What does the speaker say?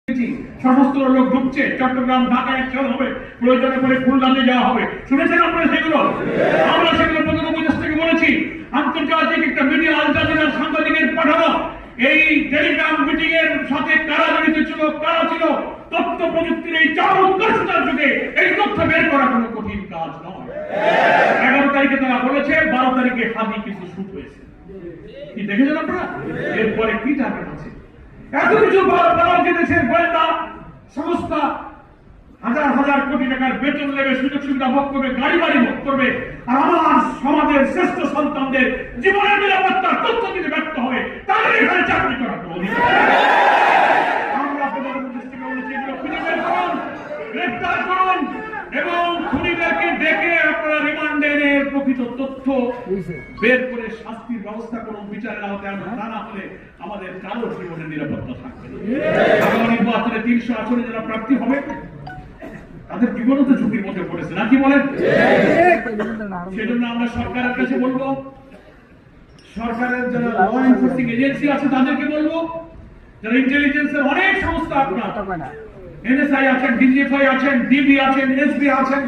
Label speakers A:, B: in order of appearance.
A: সশস্ত্র লোক ঢুকছে, চট্টগ্রাম ঢাকা অ্যাকশন হবে, প্রয়োজনে করে খুলনাতে যাওয়া হবে। শুনেছেন আপনারা সেগুলো? আমরা সেগুলো প্রধান উপদেষ্টা থেকে বলেছি। আন্তর্জাতিক একটা মিডিয়া আল জাজিরার সাংবাদিকের পাঠানো এই টেলিগ্রাম মিটিং এর সাথে কারা জড়িত ছিল, কারা ছিল, তথ্য প্রযুক্তির এই চরম যুগে এই তথ্য বের করা কোনো কঠিন কাজ নয়। 11 তারিখে তারা বলেছে, 12 তারিখে হাদি কিছু শুট হয়েছে। কি দেখেছেন আপনারা? এরপরে কি টার্গেট আছে? এত কিছু বলার যে দেশের গোয়েন্দা সংস্থা হাজার হাজার কোটি টাকার বেতন নেবে, সুযোগ সুবিধা ভোগ করবে, গাড়ি বাড়ি ভোগ করবে, আর আমার সমাজের শ্রেষ্ঠ সন্তানদের জীবনের নিরাপত্তার তথ্য দিতে ব্যর্থ হবে, তাদের এখানে চাকরি করার কোনো অধিকার নেই। আমরা প্রধানমন্ত্রী থেকে বলেছি, এগুলো খুঁজে বের করুন, গ্রেফতার করুন এবং খুনিদেরকে ডেকে আপনারা রিমান্ডে এনে প্রকৃত তথ্য বের করে শাস্তির ব্যবস্থা করুন, বিচারের আওতায় আনুন। তা না হলে আমাদের কারো জীবনের নিরাপত্তা থাকবে না। আগামী নির্বাচনে 300 আসনে যারা প্রার্থী হবে তাদের জীবনও তো ঝুঁকির মধ্যে পড়েছে, নাকি বলেন? সেজন্য আমরা সরকারের কাছে বলবো, সরকারের যারা ল এনফোর্সিং এজেন্সি আছে তাদেরকে বলবো, যারা ইন্টেলিজেন্সের অনেক সংস্থা আপনার, এনএসআই আছেন, ডিজিএফআই আছেন, ডিবি আছেন, এসবি আছেন,